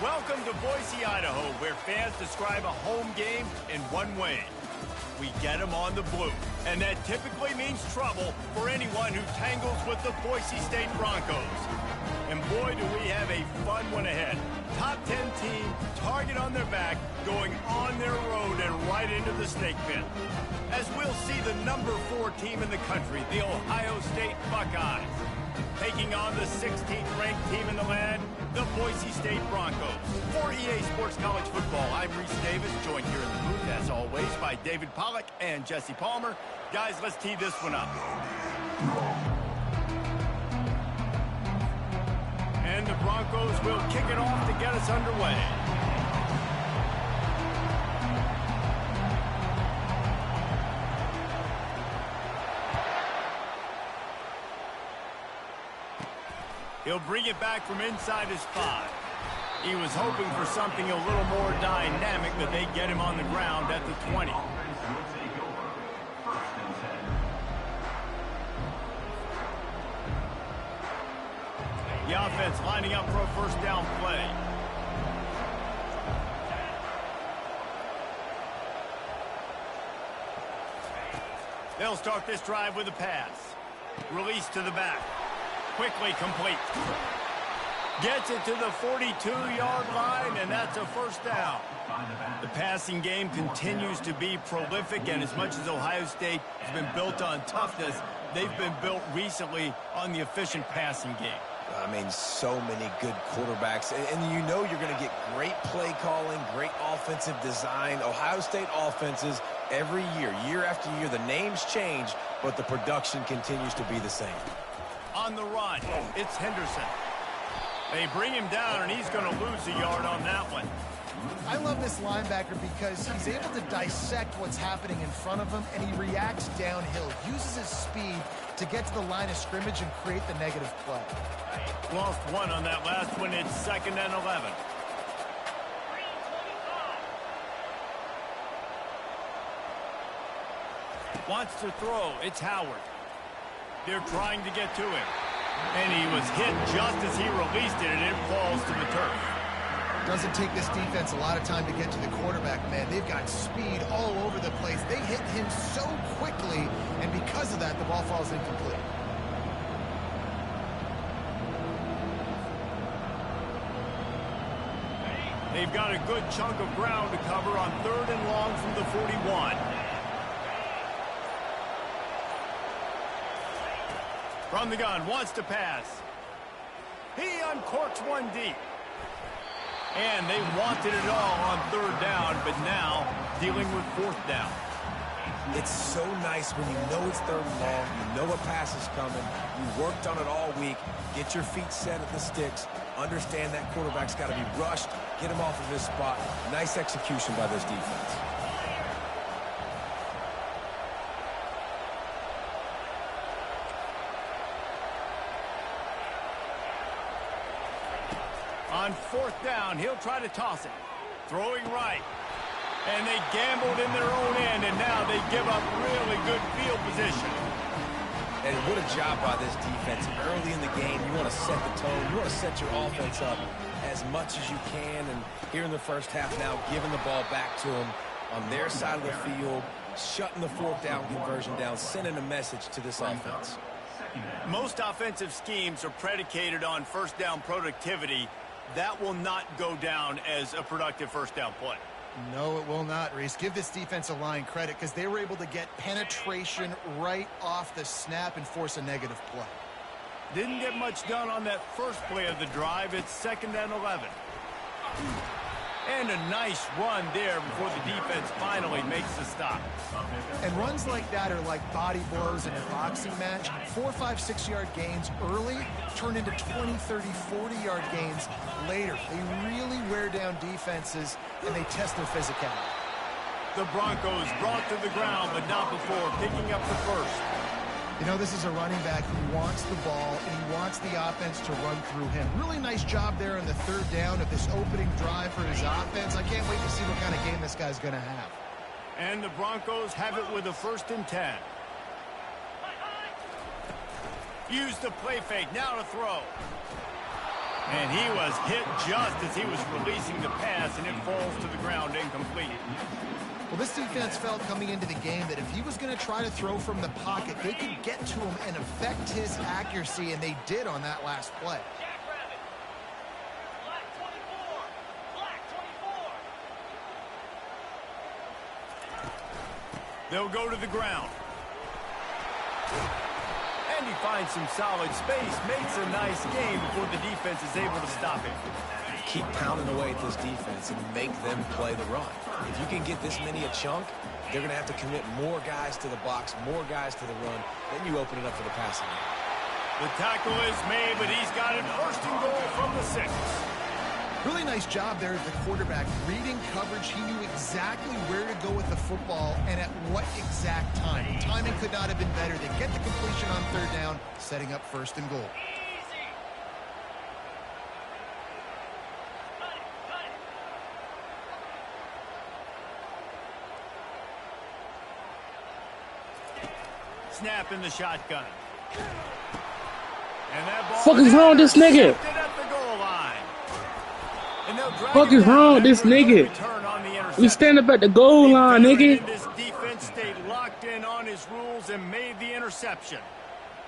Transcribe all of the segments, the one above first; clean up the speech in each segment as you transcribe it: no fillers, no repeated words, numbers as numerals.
Welcome to Boise, Idaho, where fans describe a home game in one way. We get them on the blue, and that typically means trouble for anyone who tangles with the Boise State Broncos. And boy, do we have a fun one ahead. Top 10 team, target on their back, going on their road and right into the snake pit. As we'll see the number 4 team in the country, the Ohio State Buckeyes, taking on the 16th ranked team in the land, the Boise State Broncos. For EA Sports College Football, I'm Reese Davis, joined here in the booth, as always, by David Pollack and Jesse Palmer. Guys, let's tee this one up. And the Broncos will kick it off to get us underway. He'll bring it back from inside his 5. He was hoping for something a little more dynamic, but they get him on the ground at the 20. The offense lining up for a first down play. They'll start this drive with a pass. Release to the back. Quickly complete. Gets it to the 42-yard line, and that's a first down. The passing game continues to be prolific, and as much as Ohio State has been built on toughness, they've been built recently on the efficient passing game. I mean, so many good quarterbacks, and you know you're going to get great play calling, great offensive design. Ohio State offenses every year, year after year, the names change, but the production continues to be the same. On the run, it's Henderson. They bring him down, and he's going to lose a yard on that one. I love this linebacker because he's able to dissect what's happening in front of him, and he reacts downhill, uses his speed to get to the line of scrimmage and create the negative play. Lost one on that last one. It's 2nd and 11. Wants to throw. It's Howard. They're trying to get to him. And he was hit just as he released it, and it falls to the turf. Doesn't take this defense a lot of time to get to the quarterback, man. They've got speed all over the place. They hit him so quickly, and because of that, the ball falls incomplete. They've got a good chunk of ground to cover on 3rd and long from the 41. From the gun, wants to pass. He uncorks one deep. And they wanted it all on 3rd down, but now dealing with 4th down. It's so nice when you know it's 3rd and long, you know a pass is coming, you worked on it all week, get your feet set at the sticks, understand that quarterback's got to be rushed, get him off of his spot. Nice execution by this defense. On 4th down, he'll try to toss it. Throwing right. And they gambled in their own end, and now they give up really good field position. And what a job by this defense. Early in the game, you want to set the tone. You want to set your offense up as much as you can. And here in the first half now, giving the ball back to them on their side of the field, shutting the 4th down conversion down, sending a message to this offense. Most offensive schemes are predicated on 1st down productivity. That will not go down as a productive 1st down play. No, it will not, Reese. Give this defensive line credit because they were able to get penetration right off the snap and force a negative play. Didn't get much done on that first play of the drive. It's 2nd and 11. And a nice run there before the defense finally makes the stop. And runs like that are like body blows in a boxing match. 4, 5, 6-yard gains early turn into 20, 30, 40-yard gains later. They really wear down defenses, and they test their physicality. The Broncos brought to the ground, but not before picking up the first. You know, this is a running back who wants the ball, and he wants the offense to run through him. Really nice job there on the 3rd down of this opening drive for his offense. I can't wait to see what kind of game this guy's going to have. And the Broncos have it with a 1st and 10. Use the play fake, now to throw. And he was hit just as he was releasing the pass, and it falls to the ground incomplete. Well, this defense felt coming into the game that if he was going to try to throw from the pocket, they could get to him and affect his accuracy, and they did on that last play. They'll go to the ground. And he finds some solid space, makes a nice game before the defense is able to stop him. Keep pounding away at this defense and make them play the run. If you can get this many a chunk, they're going to have to commit more guys to the box, more guys to the run. Then you open it up for the passing game. The tackle is made, but he's got it first and goal from the 6. Really nice job there as the quarterback. Reading coverage, he knew exactly where to go with the football and at what exact time. Timing could not have been better. They get the completion on 3rd down, setting up 1st and goal. Snap in the shotgun. And that ball Fuck is wrong with this nigga? at the goal line. And they'll drag Fuck it is down wrong with this after a good nigga? return on the We interception. stand up at the goal line, The veteran nigga. in this defense stayed locked in on his rules and made the interception.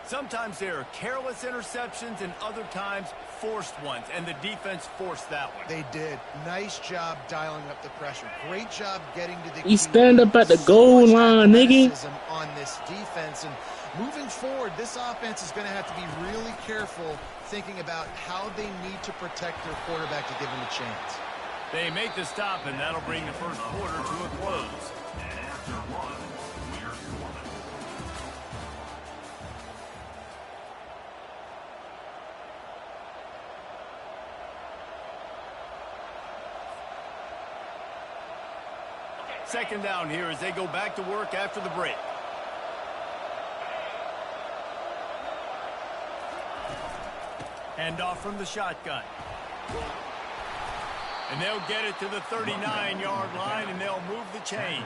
Sometimes there are careless interceptions and other times forced ones, and the defense forced that one. They did. Nice job dialing up the pressure. Great job getting to the We key. stand up at the So goal much line, nigga. athleticism on this defense. And moving forward, this offense is going to have to be really careful thinking about how they need to protect their quarterback to give him a chance. They make the stop, and that'll bring the first quarter to a close. Second down here as they go back to work after the break. Hand off from the shotgun. And they'll get it to the 39-yard line, and they'll move the chains.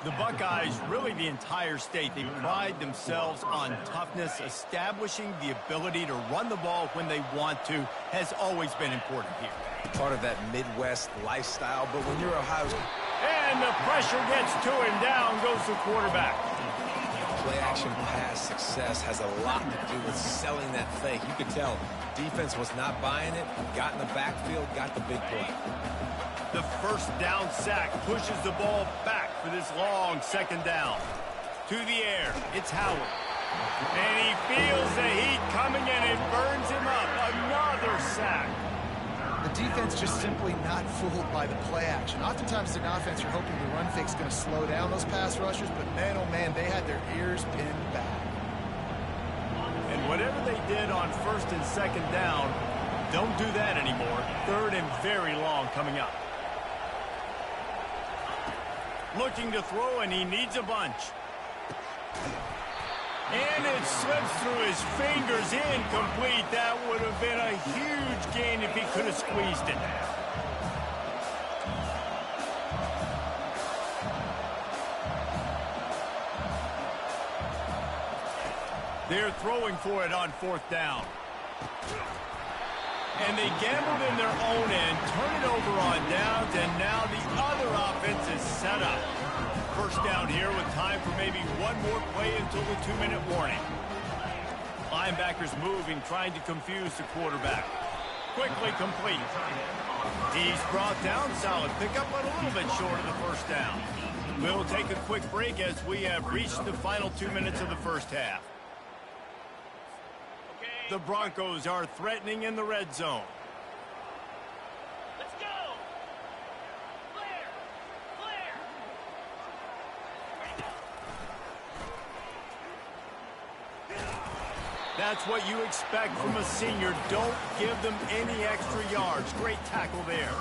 The Buckeyes, really the entire state, they pride themselves on toughness. Establishing the ability to run the ball when they want to has always been important here. Part of that Midwest lifestyle, but when you're Ohio State, And the pressure gets to him. Down goes the quarterback. play-action pass success has a lot to do with selling that fake. You could tell defense was not buying it, got in the backfield, got the big play. The first down sack pushes the ball back for this long second down. To the air, it's Howard. And he feels the heat coming and it burns him up. Another sack. The defense just simply not fooled by the play action. Oftentimes in offense, you're hoping the run fake's going to slow down those pass rushers, but man, oh man, they had their ears pinned back. And whatever they did on first and second down, don't do that anymore. Third and very long coming up. Looking to throw, and he needs a bunch. And it slips through his fingers, incomplete. That would have been a huge gain if he could have squeezed it. They're throwing for it on fourth down. And they gambled in their own end, turn it over on downs, and now the other offense is set up. First down here with time for maybe one more play until the 2-minute warning. Linebackers moving, trying to confuse the quarterback. Quickly complete. He's brought down, solid pickup, but a little bit short of the first down. We'll take a quick break as we have reached the final 2 minutes of the first half. The Broncos are threatening in the red zone. Let's go! Clear! Clear! That's what you expect from a senior. Don't give them any extra yards. Great tackle there.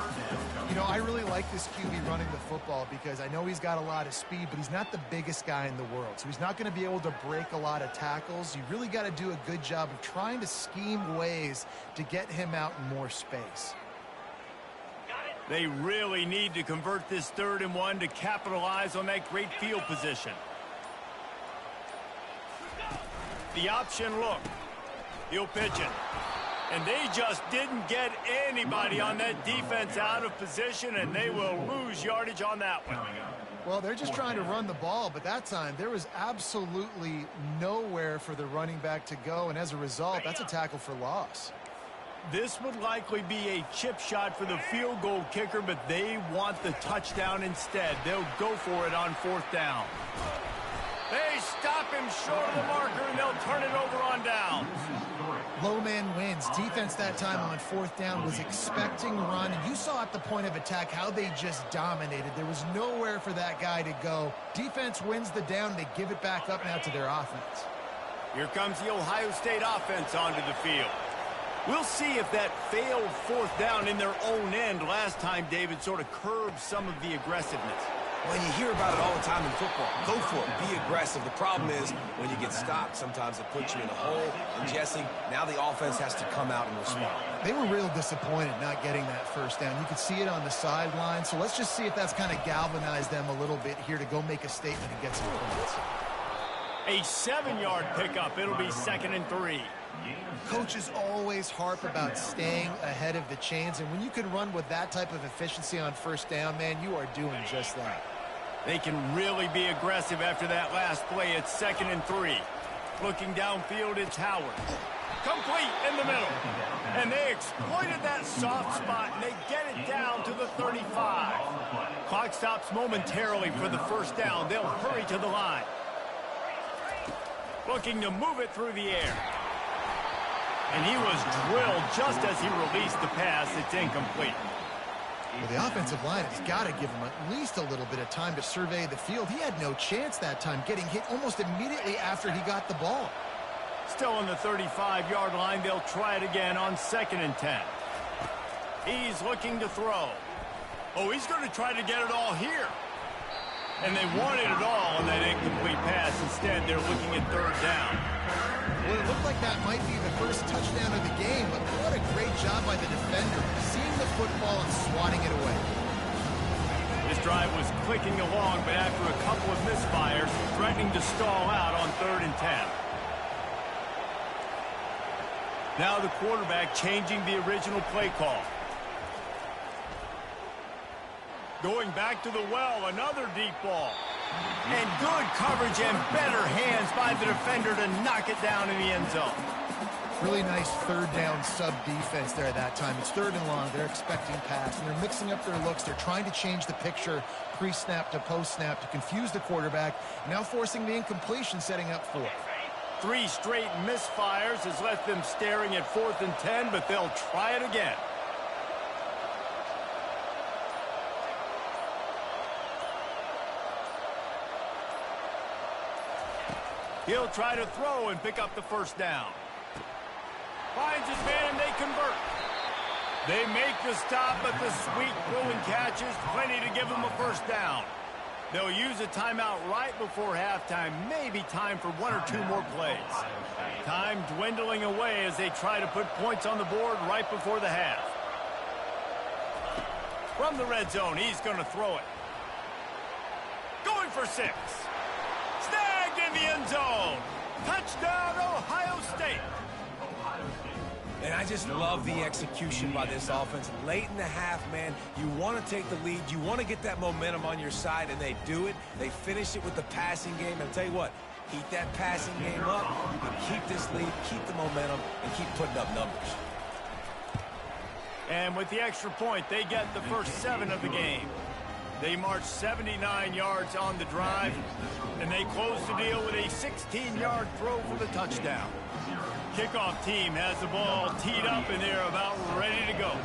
You know, I really like this QB running the football because I know he's got a lot of speed, but he's not the biggest guy in the world. So he's not going to be able to break a lot of tackles. You really got to do a good job of trying to scheme ways to get him out in more space. They really need to convert this 3rd and 1 to capitalize on that great field position. The option look. He'll pitch it. And they just didn't get anybody on that defense out of position, and they will lose yardage on that one. Well, they're just trying to run the ball, but that time there was absolutely nowhere for the running back to go, and as a result, that's a tackle for loss. This would likely be a chip shot for the field goal kicker, but they want the touchdown instead. They'll go for it on 4th down. They stop him short of the marker, and they'll turn it over on down. Low man wins. Defense that time on 4th down was expecting run, and you saw at the point of attack how they just dominated. There was nowhere for that guy to go. Defense wins the down. They give it back up now to their offense. Here comes the Ohio State offense onto the field. We'll see if that failed 4th down in their own end last time, David, sort of curbed some of the aggressiveness. Well, you hear about it all the time in football. Go for it. Be aggressive. The problem is when you get stopped, sometimes it puts you in a hole. And, Jesse, now the offense has to come out and respond. They were real disappointed not getting that 1st down. You could see it on the sideline. So let's just see if that's kind of galvanized them a little bit here to go make a statement and get some points. A 7-yard pickup. It'll be 2nd and 3. Coaches always harp about staying ahead of the chains, and when you can run with that type of efficiency on 1st down, man, you are doing just that. They can really be aggressive after that last play. It's 2nd and 3. Looking downfield, it's Howard. Complete in the middle. And they exploited that soft spot, and they get it down to the 35. Clock stops momentarily for the 1st down. They'll hurry to the line. Looking to move it through the air. And he was drilled just as he released the pass. It's incomplete. Well, the offensive line has got to give him at least a little bit of time to survey the field. He had no chance that time, getting hit almost immediately after he got the ball. Still on the 35-yard line. They'll try it again on 2nd and 10. He's looking to throw. Oh, he's going to try to get it all here. And they wanted it all on that incomplete pass. Instead, they're looking at 3rd down. Well, it looked like that might be the first touchdown of the game, but what a great job by the defender, seeing the football and swatting it away. This drive was clicking along, but after a couple of misfires, threatening to stall out on 3rd and 10. Now the quarterback changing the original play call. Going back to the well, another deep ball. And good coverage and better hands by the defender to knock it down in the end zone. Really nice 3rd down sub-defense there that time. It's 3rd and long. They're expecting pass, and they're mixing up their looks. They're trying to change the picture pre-snap to post-snap to confuse the quarterback, now forcing the incompletion, setting up 4th. 3 straight misfires has left them staring at 4th and 10, but they'll try it again. He'll try to throw and pick up the 1st down. Finds his man and they convert. They make the stop, but the sweet throw-and catch is plenty to give them a 1st down. They'll use a timeout right before halftime. Maybe time for 1 or 2 more plays. Time dwindling away as they try to put points on the board right before the half. From the red zone, he's going to throw it. Going for 6. Snagged in the end zone. Touchdown, Ohio State. And I just love the execution by this offense. Late in the half, man, you want to take the lead. You want to get that momentum on your side, and they do it. They finish it with the passing game. And I'll tell you what, keep that passing game up. You can keep this lead, keep the momentum, and keep putting up numbers. And with the extra point, they get the first 7 of the game. They march 79 yards on the drive, and they close the deal with a 16-yard throw for the touchdown. Kickoff team has the ball teed up, and they're about ready to go.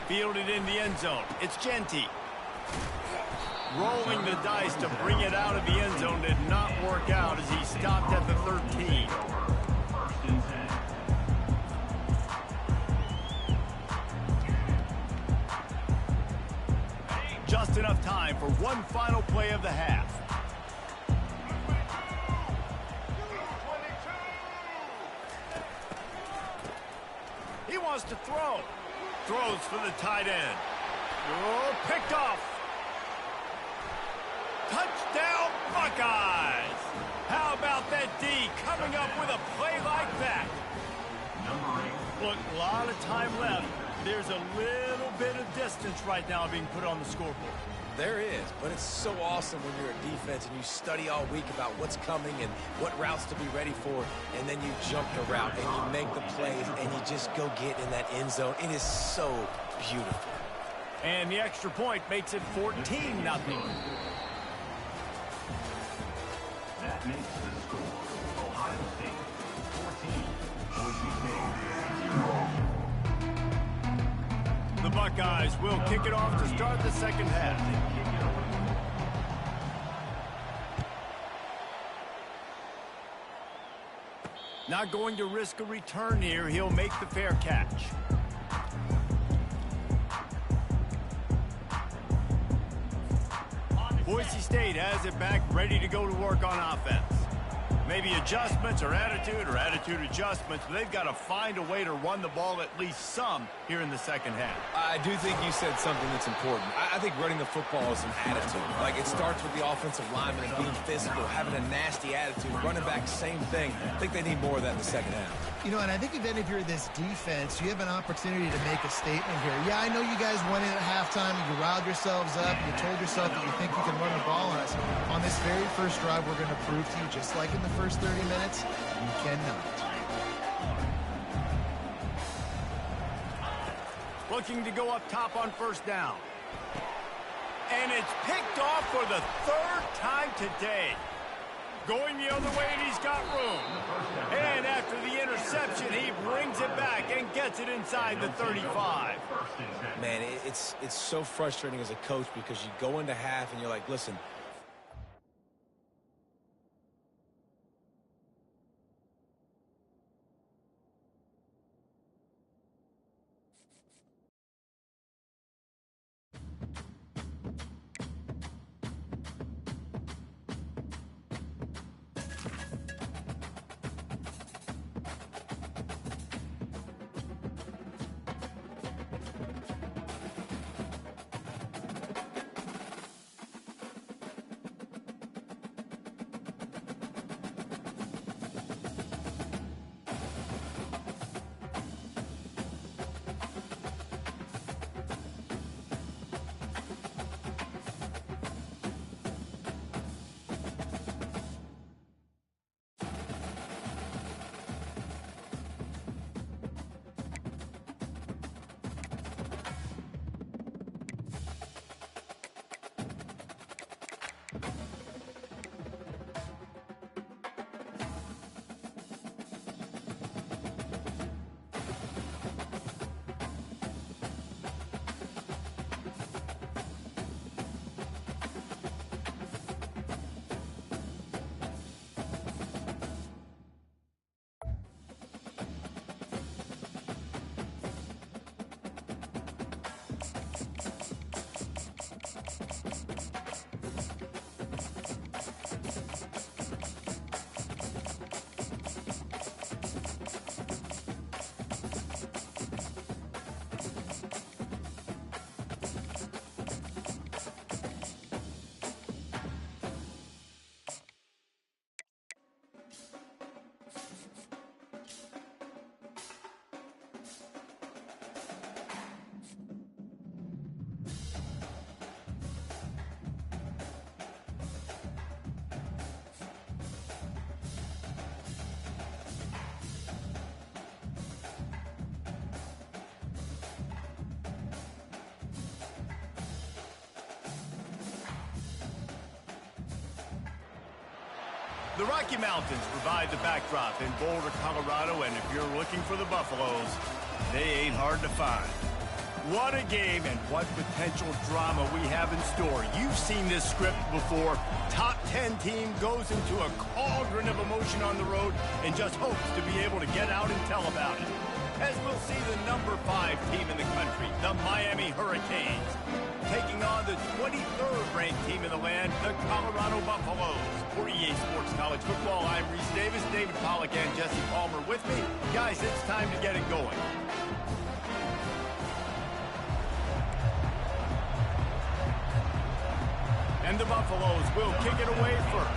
Fielded in the end zone. It's Ncaa. Rolling the dice to bring it out of the end zone did not work out as he stopped at the 13. Just enough time for one final play of the half. He wants to throw. Throws for the tight end. Oh, picked off. Touchdown! Buckeyes. How about that D coming up with a play like that? Look, a lot of time left. There's a little bit of distance right now being put on the scoreboard. There is, but it's so awesome when you're a defense and you study all week about what's coming and what routes to be ready for, and then you jump the route and you make the plays and you just go get in that end zone. It is so beautiful. And the extra point makes it 14-0. That makes the score Ohio State 14, Boise State 0. The Buckeyes will kick it off to start the second half. Not going to risk a return here. He'll make the fair catch. Boise State has it back, ready to go to work on offense. Maybe adjustments or attitude adjustments, but they've got to find a way to run the ball at least some here in the second half. I do think you said something that's important. I think running the football is an attitude. Like, it starts with the offensive lineman and being physical, having a nasty attitude. Running back, same thing. I think they need more of that in the second half. You know, and I think then if you're this defense, you have an opportunity to make a statement here. Yeah, I know you guys went in at halftime and you riled yourselves up and you told yourself that you think you can run the ball on us. On this very first drive, we're going to prove to you, just like in the first 30 minutes, you cannot. Looking to go up top on first down. And it's picked off for the third time today. Going the other way, and he's got room. And after the interception, he brings it back and gets it inside the 35. Man, it's so frustrating as a coach because you go into half and you're like, listen, The Rocky Mountains provide the backdrop in Boulder, Colorado, and if you're looking for the Buffaloes, they ain't hard to find. What a game and what potential drama we have in store. You've seen this script before. Top 10 team goes into a cauldron of emotion on the road and just hopes to be able to get out and tell about it. As we'll see the number 5 team in the country, the Miami Hurricanes, taking on the 23rd ranked team in the land, the Colorado Buffaloes. For EA Sports College Football, I'm Reese Davis, David Pollack, and Jesse Palmer with me. Guys, it's time to get it going. And And the Buffaloes will kick it away first.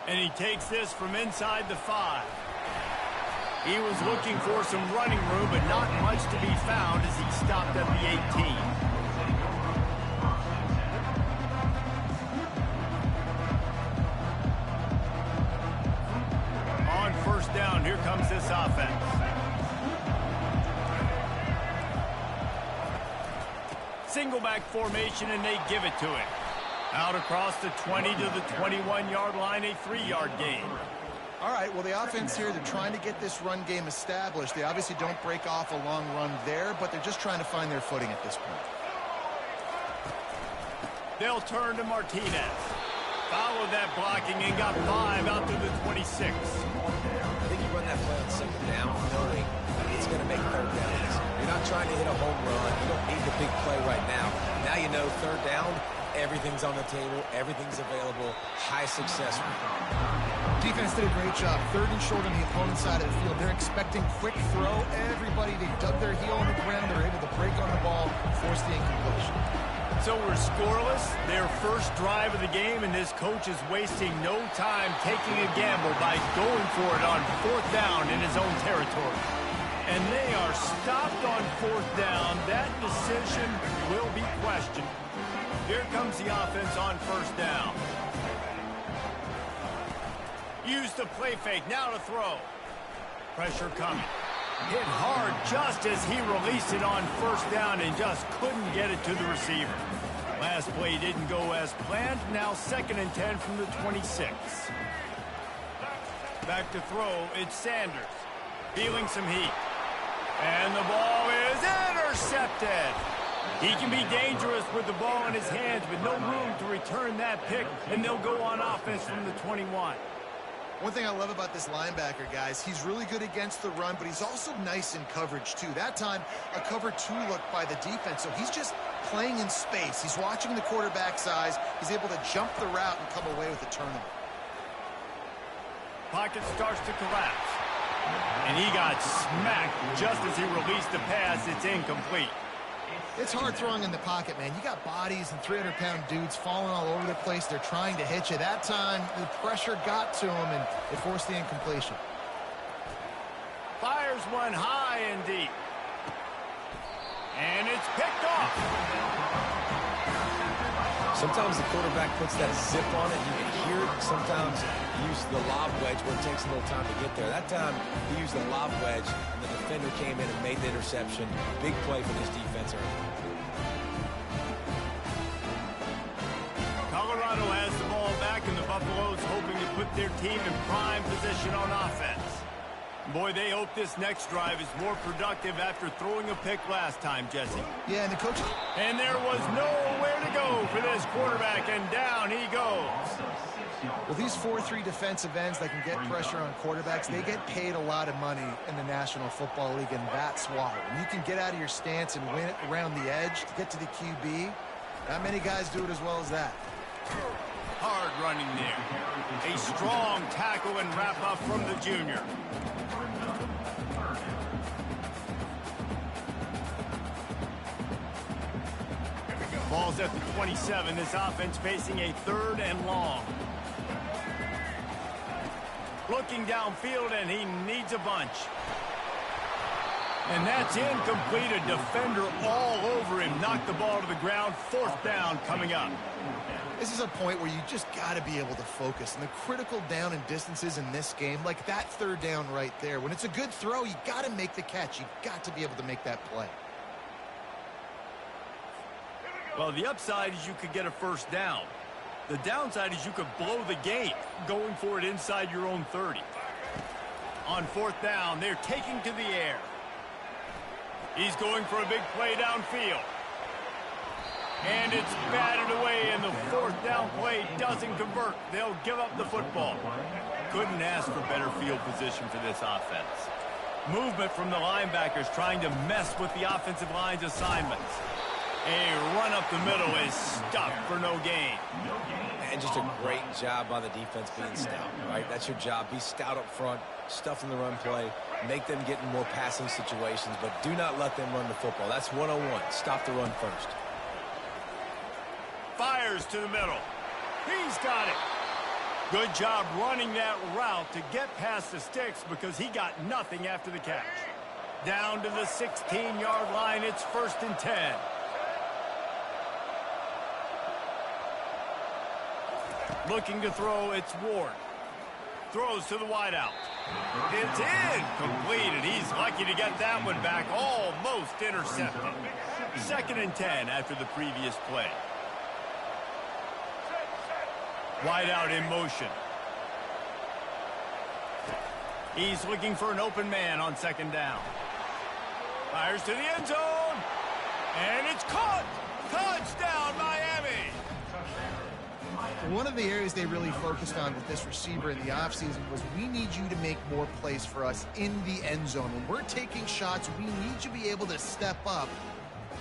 And he takes this from inside the 5. He was looking for some running room, but not much to be found as he stopped at the 18. On first down, here comes this offense. Single back formation, and they give it to him. Out across the 20 to the 21-yard line, a 3-yard gain. All right, well, the offense here, they're trying to get this run game established. They obviously don't break off a long run there, but they're just trying to find their footing at this point. They'll turn to Martinez. Followed that blocking and got 5 out to the 26. I think you run that play on second down knowing it's going to make third down easy. You're not trying to hit a home run. You don't need the big play right now. Now you know third down, everything's on the table, everything's available, high success rate. Defense did a great job. 3rd and short on the opponent's side of the field. They're expecting quick throw. Everybody, they dug their heel on the ground. They're able to break on the ball, force the incompletion. So we're scoreless, their first drive of the game, and this coach is wasting no time taking a gamble by going for it on 4th down in his own territory. And they are stopped on 4th down. That decision will be questioned. Here comes the offense on 1st down. Use the play fake, now to throw. Pressure coming. Hit hard just as he released it on 1st down and just couldn't get it to the receiver. Last play didn't go as planned. Now 2nd and 10 from the 26. Back to throw, it's Sanders. Feeling some heat. And the ball is intercepted. He can be dangerous with the ball in his hands, but no room to return that pick, and they'll go on offense from the 21. One thing I love about this linebacker, guys, he's really good against the run, but he's also nice in coverage, too. That time, a cover 2 look by the defense, so he's just playing in space. He's watching the quarterback's eyes. He's able to jump the route and come away with a turnover. Pocket starts to collapse. And he got smacked just as he released the pass. It's incomplete. It's hard throwing in the pocket, man. You got bodies and 300-pound dudes falling all over the place. They're trying to hit you. That time, the pressure got to him, and it forced the incompletion. Fires one high and deep. And it's picked off. Sometimes the quarterback puts that zip on it. You can hear it. Sometimes he uses the lob wedge where it takes a little time to get there. That time, he used the lob wedge, and the defender came in and made the interception. Big play for this defense early. Colorado has the ball back, and the Buffaloes hoping to put their team in prime position on offense. Boy, they hope this next drive is more productive after throwing a pick last time, Jesse. Yeah, and the coach... And there was nowhere to go for this quarterback, and down he goes. Well, these 4-3 defensive ends that can get pressure on quarterbacks, they get paid a lot of money in the National Football League, and that's why. When you can get out of your stance and win it around the edge to get to the QB, not many guys do it as well as that. Hard running there. A strong tackle and wrap up from the junior. Ball's at the 27. This offense facing a 3rd and long. Looking downfield, and he needs a bunch. And that's incomplete. A defender all over him. Knocked the ball to the ground. 4th down coming up. This is a point where you just got to be able to focus. And the critical down and distances in this game, like that 3rd down right there, when it's a good throw, you got to make the catch. You've got to be able to make that play. Well, the upside is you could get a 1st down. The downside is you could blow the game going for it inside your own 30. On 4th down, they're taking to the air. He's going for a big play downfield. And it's batted away, and the 4th down play doesn't convert. They'll give up the football. Couldn't ask for better field position for this offense. Movement from the linebackers trying to mess with the offensive line's assignments. A run up the middle is stuffed for no gain. And just a great job by the defense being stout, right? That's your job. Be stout up front, stuff in the run play, make them get in more passing situations, but do not let them run the football. That's 101. Stop the run first. Fires to the middle. He's got it. Good job running that route to get past the sticks because he got nothing after the catch. Down to the 16-yard line, it's 1st and 10. Looking to throw, it's Ward. Throws to the wideout. It's in. Completed. He's lucky to get that one back. Almost intercepted. 2nd and 10 after the previous play. Wideout in motion. He's looking for an open man on 2nd down. Fires to the end zone. And it's caught. Touchdown, Miami. One of the areas they really focused on with this receiver in the offseason was we need you to make more plays for us in the end zone. When we're taking shots, we need you to be able to step up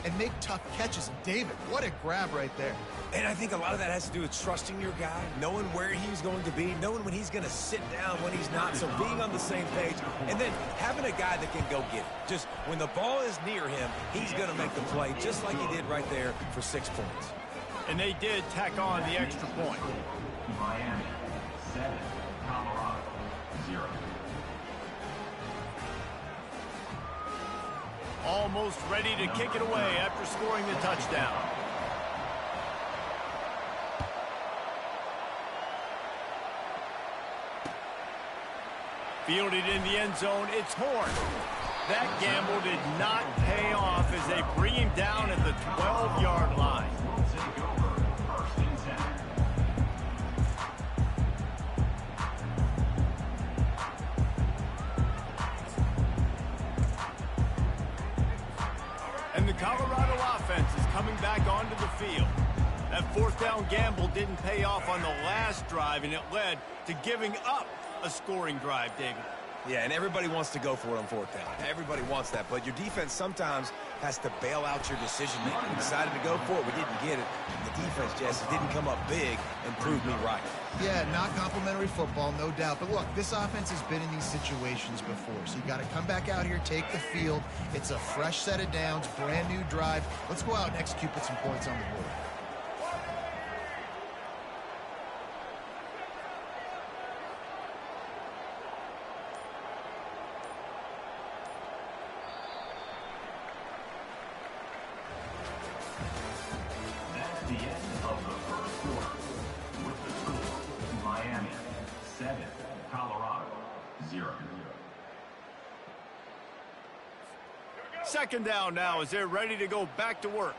and make tough catches. And David, what a grab right there. And I think a lot of that has to do with trusting your guy, knowing where he's going to be, knowing when he's going to sit down, when he's not, so being on the same page, and then having a guy that can go get it. Just when the ball is near him, he's going to make the play, just like he did right there for 6 points. And they did tack on the extra point. Miami 7, Colorado 0. Almost ready to kick it away after scoring the touchdown. Fielded in the end zone, it's Horn. That gamble did not pay off as they bring him down at the 12-yard line. Take over 1st and 10. And the Colorado offense is coming back onto the field. That 4th down gamble didn't pay off on the last drive, and it led to giving up a scoring drive, David. Yeah, and everybody wants to go for it on 4th down. Everybody wants that, but your defense sometimes has to bail out your decision-making. We decided to go for it. We didn't get it. The defense, Jesse, didn't come up big and prove me right. Yeah, not complimentary football, no doubt. But look, this offense has been in these situations before, so you got to come back out here, take the field. It's a fresh set of downs, brand new drive. Let's go out and execute, put some points on the board. That's the end of the 1st quarter. With the score, Miami 7, Colorado 0. 2nd down now as they're ready to go back to work.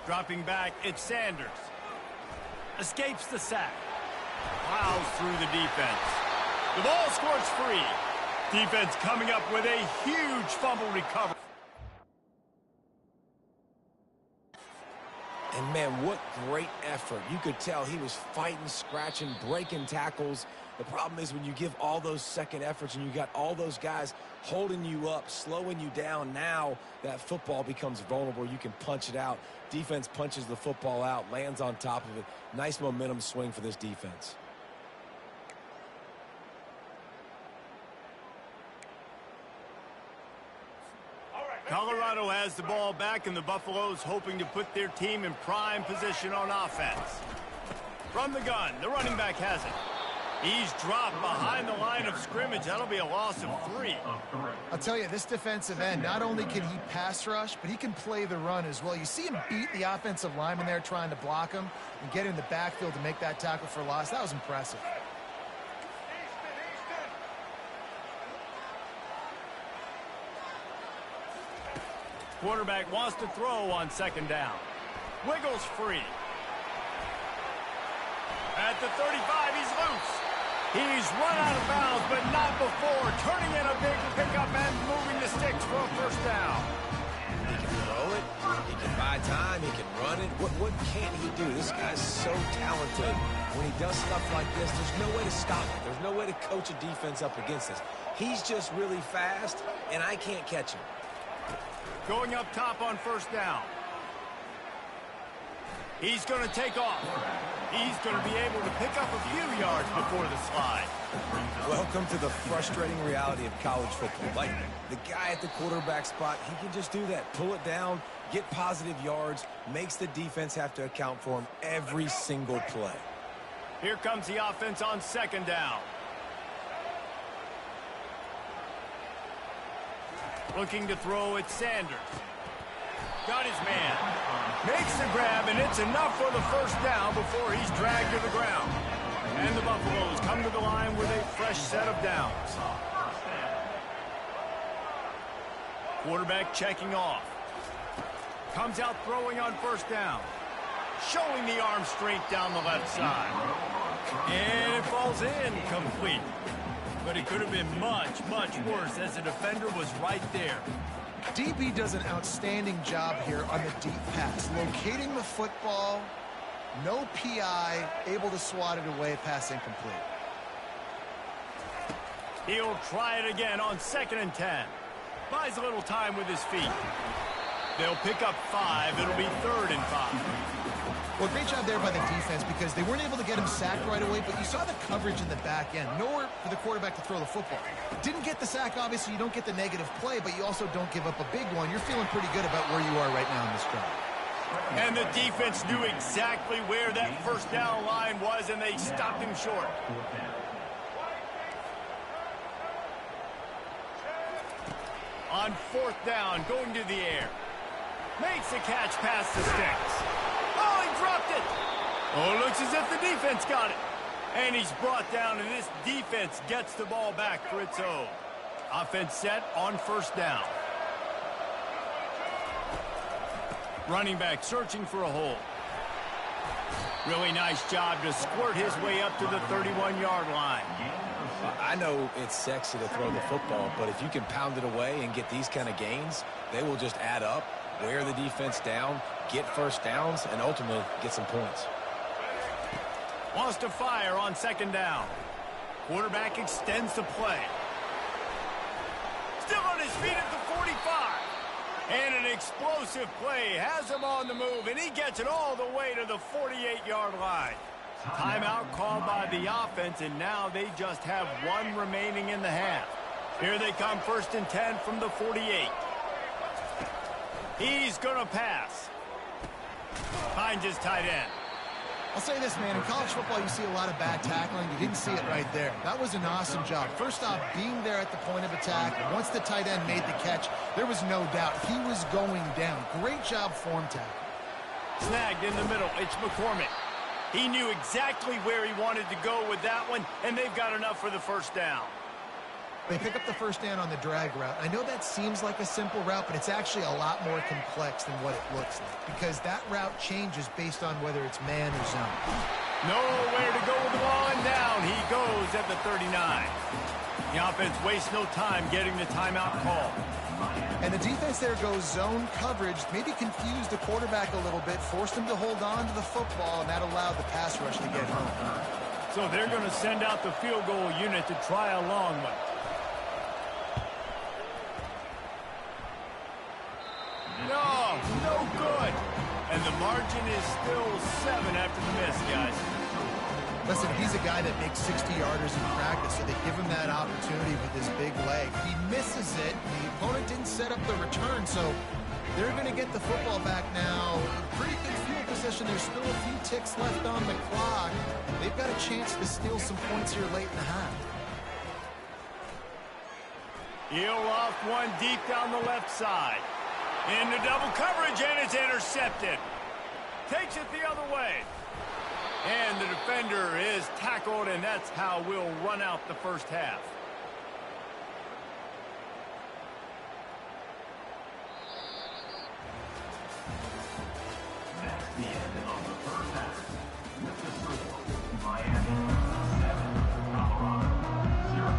Dropping back, it's Sanders. Escapes the sack. Plows through the defense. The ball scores free. Defense coming up with a huge fumble recovery. And, man, what great effort. You could tell he was fighting, scratching, breaking tackles. The problem is when you give all those second efforts and you got all those guys holding you up, slowing you down, now that football becomes vulnerable. You can punch it out. Defense punches the football out, lands on top of it. Nice momentum swing for this defense. Colorado has the ball back, and the Buffaloes hoping to put their team in prime position on offense. From the gun, the running back has it. He's dropped behind the line of scrimmage. That'll be a loss of 3. I'll tell you, this defensive end, not only can he pass rush, but he can play the run as well. You see him beat the offensive lineman there trying to block him and get in the backfield to make that tackle for loss. That was impressive. Quarterback wants to throw on 2nd down. Wiggles free. At the 35, he's loose. He's run out of bounds, but not before. Turning in a big pickup and moving the sticks for a 1st down. He can throw it. He can buy time. He can run it. What can't he do? This guy's so talented. When he does stuff like this, there's no way to stop it. There's no way to coach a defense up against this. He's just really fast, and I can't catch him. Going up top on first down. He's going to take off. He's going to be able to pick up a few yards before the slide. Welcome to the frustrating reality of college football. Like, the guy at the quarterback spot, he can just do that. Pull it down, get positive yards, makes the defense have to account for him every single play. Here comes the offense on second down. Looking to throw it, Sanders. Got his man. Makes the grab, and it's enough for the first down before he's dragged to the ground. And the Buffaloes come to the line with a fresh set of downs. Quarterback checking off. Comes out throwing on first down. Showing the arm strength down the left side. And it falls in complete. But it could have been much, much worse as the defender was right there. DB does an outstanding job here on the deep pass. Locating the football, no PI, able to swat it away, pass incomplete. He'll try it again on 2nd and 10. Buys a little time with his feet. They'll pick up 5. It'll be 3rd and 5. Well, great job there by the defense because they weren't able to get him sacked right away, but you saw the coverage in the back end. Nowhere for the quarterback to throw the football. Didn't get the sack, obviously. You don't get the negative play, but you also don't give up a big one. You're feeling pretty good about where you are right now in this drive. And the defense knew exactly where that first down line was, and they stopped him short. On 4th down, going to the air. Makes the catch past the sticks. Oh, he dropped it. Oh, looks as if the defense got it. And he's brought down, and this defense gets the ball back for its own. Offense set on 1st down. Running back searching for a hole. Really nice job to squirt his way up to the 31-yard line. I know it's sexy to throw the football, but if you can pound it away and get these kind of gains, they will just add up, wear the defense down, get first downs, and ultimately get some points. Wants to fire on 2nd down. Quarterback extends the play. Still on his feet at the 45. And an explosive play has him on the move, and he gets it all the way to the 48-yard line. Timeout called by the offense, and now they just have 1 remaining in the half. Here they come, 1st and 10 from the 48. He's going to pass. Finds his tight end. I'll say this, man. In college football, you see a lot of bad tackling. You didn't see it right there. That was an awesome job. First off, being there at the point of attack. Once the tight end made the catch, there was no doubt he was going down. Great job form tackle. Snagged in the middle. It's McCormick. He knew exactly where he wanted to go with that one, and they've got enough for the first down. They pick up the first down on the drag route. I know that seems like a simple route, but it's actually a lot more complex than what it looks like because that route changes based on whether it's man or zone. Nowhere to go with the ball, and down he goes at the 39. The offense wastes no time getting the timeout call. And the defense there goes zone coverage, maybe confused the quarterback a little bit, forced him to hold on to the football, and that allowed the pass rush to get home. So they're going to send out the field goal unit to try a long one. No good. And the margin is still 7 after the miss, guys. Listen, he's a guy that makes 60-yarders in practice, so they give him that opportunity with his big leg. He misses it. The opponent didn't set up the return, so they're going to get the football back now. Pretty good field position. There's still a few ticks left on the clock. They've got a chance to steal some points here late in the half. He'll off one deep down the left side. Into double coverage, and it's intercepted. Takes it the other way. And the defender is tackled, and that's how we'll run out the first half. That's the end of the first half. With the score, Miami 7, Colorado 0.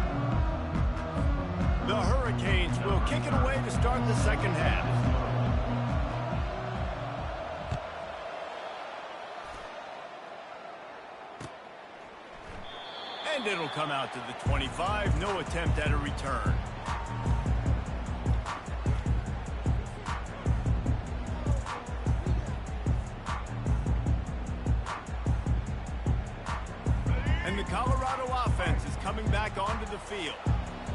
The Hurricanes will kick it away to start the second half. And it'll come out to the 25. No attempt at a return. And the Colorado offense is coming back onto the field.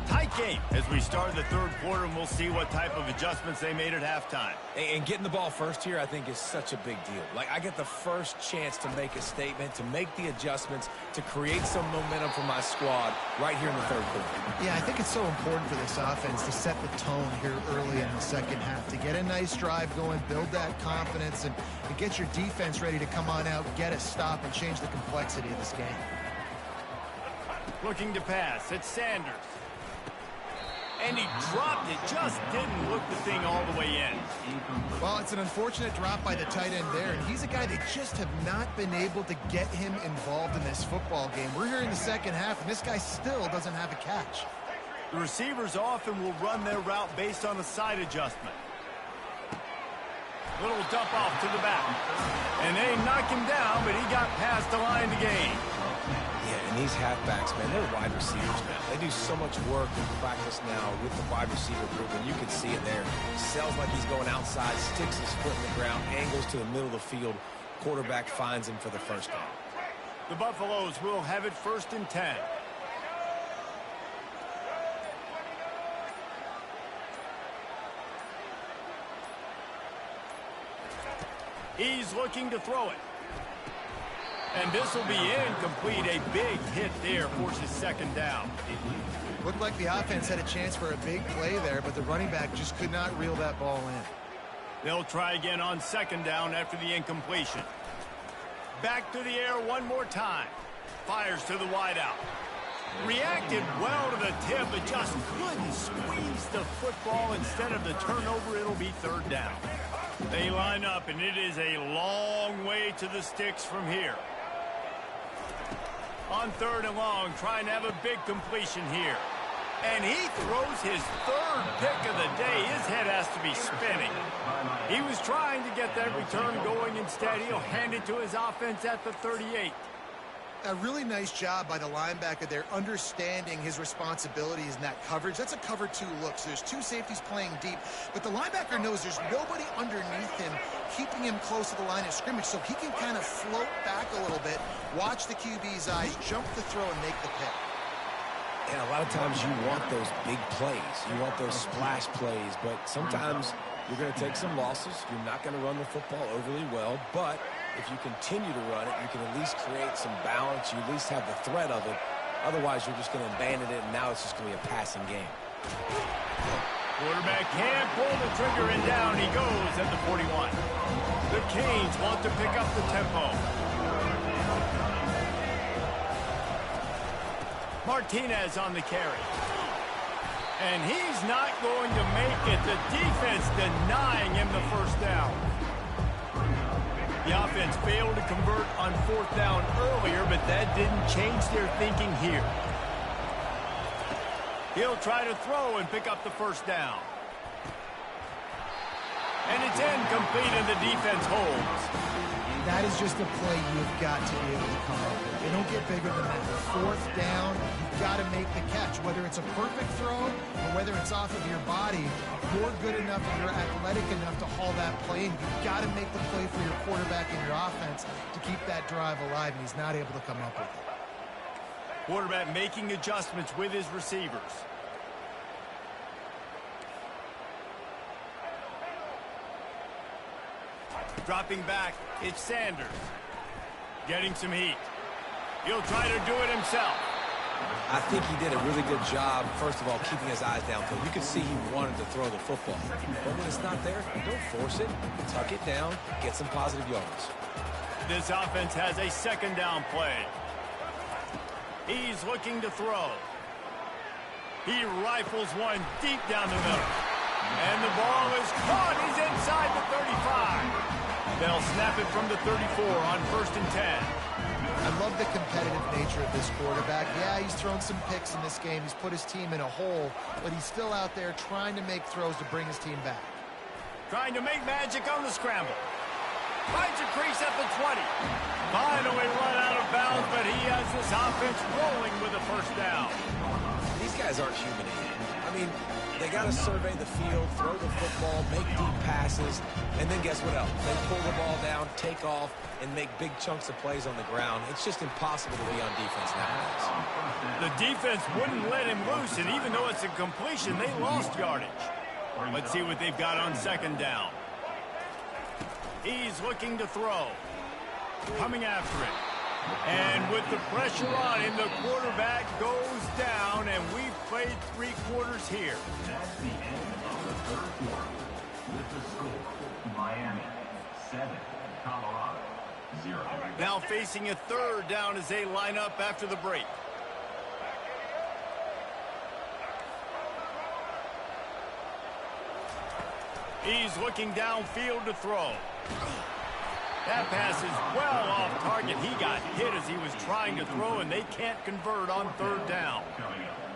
Tight game as we start the third quarter, and we'll see what type of adjustments they made at halftime. And getting the ball first here, I think, is such a big deal. Like, I get the first chance to make a statement, to make the adjustments, to create some momentum for my squad right here in the third quarter. Yeah, I think it's so important for this offense to set the tone here early in the second half, to get a nice drive going, build that confidence, and get your defense ready to come on out, get a stop, and change the complexity of this game. Looking to pass. It's Sanders. And he dropped it. Just didn't look the thing all the way in. Well, it's an unfortunate drop by the tight end there, and he's a guy that just have not been able to get him involved in this football game. We're here in the second half, and this guy still doesn't have a catch. The receivers often will run their route based on a side adjustment. Little dump off to the back. And they knock him down, but he got past the line to gain. Yeah, and these halfbacks, man, they're wide receivers now. They do so much work in practice now with the wide receiver group, and you can see it there. Sells like he's going outside, sticks his foot in the ground, angles to the middle of the field. Quarterback finds him for the first down. The Buffaloes will have it 1st and 10. He's looking to throw it. And this will be incomplete. A big hit there forces 2nd down. Looked like the offense had a chance for a big play there, but the running back just could not reel that ball in. They'll try again on 2nd down after the incompletion. Back to the air one more time. Fires to the wideout. Reacted well to the tip, but just couldn't squeeze the football. Instead of the turnover, it'll be 3rd down. They line up, and it is a long way to the sticks from here. On 3rd and long, trying to have a big completion here. And he throws his 3rd pick of the day. His head has to be spinning. He was trying to get that return going. Instead, he'll hand it to his offense at the 38. A really nice job by the linebacker there, understanding his responsibilities in that coverage. That's a cover 2 look, so there's 2 safeties playing deep, but the linebacker knows there's nobody underneath him keeping him close to the line of scrimmage, so he can kind of float back a little bit, watch the QB's eyes, jump the throw, and make the pick. And a lot of times you want those big plays. You want those splash plays, but sometimes you're going to take some losses. You're not going to run the football overly well, but if you continue to run it, you can at least create some balance. You at least have the threat of it. Otherwise, you're just going to abandon it, and now it's just going to be a passing game. Quarterback can't pull the trigger, and down he goes at the 41. The Canes want to pick up the tempo. Martinez on the carry. And he's not going to make it. The defense denying him the 1st down. The offense failed to convert on 4th down earlier, but that didn't change their thinking here. He'll try to throw and pick up the 1st down. And it's incomplete, and the defense holds. That is just a play you've got to be able to come up with. They don't get bigger than that. 4th down, you've got to make the catch. Whether it's a perfect throw or whether it's off of your body, you're good enough and you're athletic enough to haul that play, and you've got to make the play for your quarterback and your offense to keep that drive alive, and he's not able to come up with it. Quarterback making adjustments with his receivers. Dropping back, it's Sanders. Getting some heat. He'll try to do it himself. I think he did a really good job, first of all, keeping his eyes downfield. You could see he wanted to throw the football. But when it's not there, don't force it. Tuck it down, get some positive yards. This offense has a 2nd down play. He's looking to throw. He rifles one deep down the middle. And the ball is caught. He's inside the 35. They'll snap it from the 34 on 1st and 10. I love the competitive nature of this quarterback. Yeah, he's thrown some picks in this game. He's put his team in a hole, but he's still out there trying to make throws to bring his team back. Trying to make magic on the scramble. Finds a crease at the 20. Finally run out of bounds, but he has this offense rolling with a first down. These guys aren't human again. I mean, they got to survey the field, throw the football, make deep passes, and then guess what else? They pull the ball down, take off, and make big chunks of plays on the ground. It's just impossible to be on defense nowadays. The defense wouldn't let him loose, and even though it's a completion, they lost yardage. Let's see what they've got on second down. He's looking to throw. Coming after it. And with the pressure on him, the quarterback goes down, and we've played 3 quarters here. That's the end of the third quarter. With the score, Miami 7, Colorado 0. Now facing a third down as they line up after the break. He's looking downfield to throw. That pass is well off target. He got hit as he was trying to throw, and they can't convert on third down.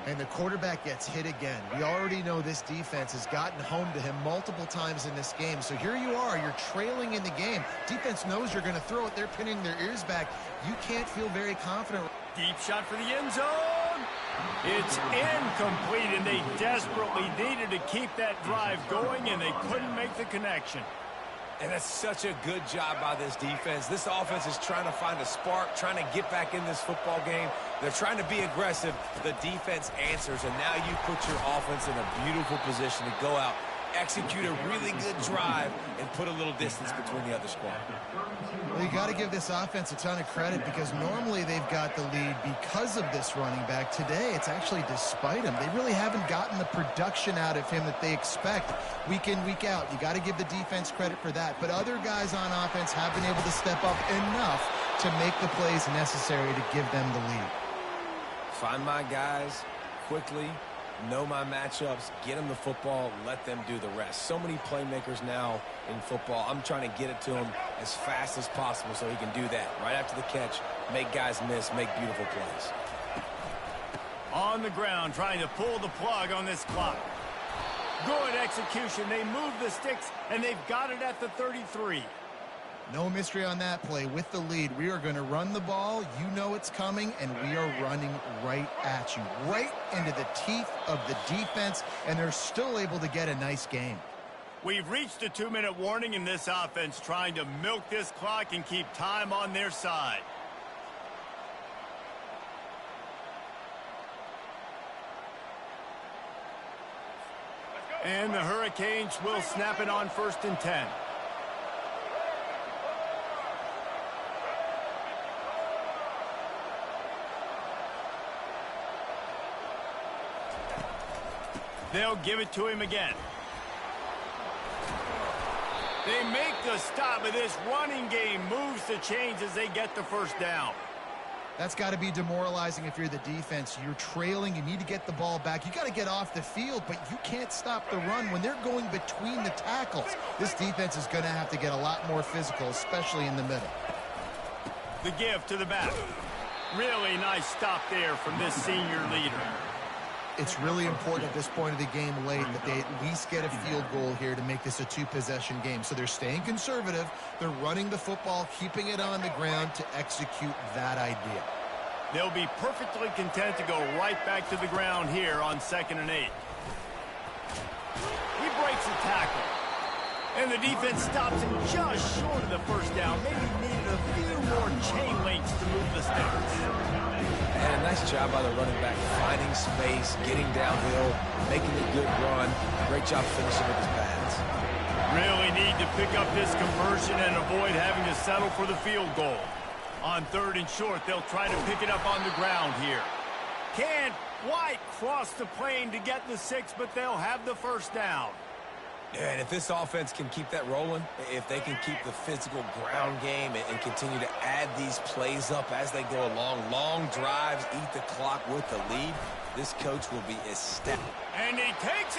And the quarterback gets hit again. We already know this defense has gotten home to him multiple times in this game. So here you are, you're trailing in the game. Defense knows you're going to throw it. They're pinning their ears back. You can't feel very confident. Deep shot for the end zone. It's incomplete, and they desperately needed to keep that drive going, and they couldn't make the connection. And that's such a good job by this defense. This offense is trying to find a spark, trying to get back in this football game. They're trying to be aggressive. The defense answers, and now you put your offense in a beautiful position to go out, execute a really good drive, and put a little distance between the other squad. Well, you got to give this offense a ton of credit because normally they've got the lead because of this running back. Today, it's actually despite him. They really haven't gotten the production out of him that they expect week in, week out. You got to give the defense credit for that. But other guys on offense have been able to step up enough to make the plays necessary to give them the lead. Find my guys quickly. Know my matchups, get them the football, let them do the rest. So many playmakers now in football. I'm trying to get it to him as fast as possible so he can do that. Right after the catch, make guys miss, make beautiful plays. On the ground, trying to pull the plug on this clock. Good execution. They move the sticks, and they've got it at the 33. No mystery on that play. With the lead, we are going to run the ball. You know it's coming, and we are running right at you, right into the teeth of the defense, and they're still able to get a nice game. We've reached a 2-minute warning in this offense, trying to milk this clock and keep time on their side. And the Hurricanes will snap it on 1st and 10. They'll give it to him again. They make the stop, but this running game moves the chains as they get the first down. That's got to be demoralizing if you're the defense. You're trailing. You need to get the ball back. You got to get off the field, but you can't stop the run when they're going between the tackles. This defense is going to have to get a lot more physical, especially in the middle. The give to the back. Really nice stop there from this senior leader. It's really important at this point of the game late that they at least get a field goal here to make this a 2-possession game. So they're staying conservative. They're running the football, keeping it on the ground to execute that idea. They'll be perfectly content to go right back to the ground here on 2nd and 8. He breaks a tackle. And the defense stops him just short of the first down. Maybe needed a few more chain links to move the sticks. And a nice job by the running back, finding space, getting downhill, making a good run. Great job finishing with his pads. Really need to pick up this conversion and avoid having to settle for the field goal. On 3rd and short, they'll try to pick it up on the ground here. Can't quite cross the plane to get the 6, but they'll have the first down. And if this offense can keep that rolling, if they can keep the physical ground game and continue to add these plays up as they go along, long drives, eat the clock with the lead, this coach will be ecstatic. And he takes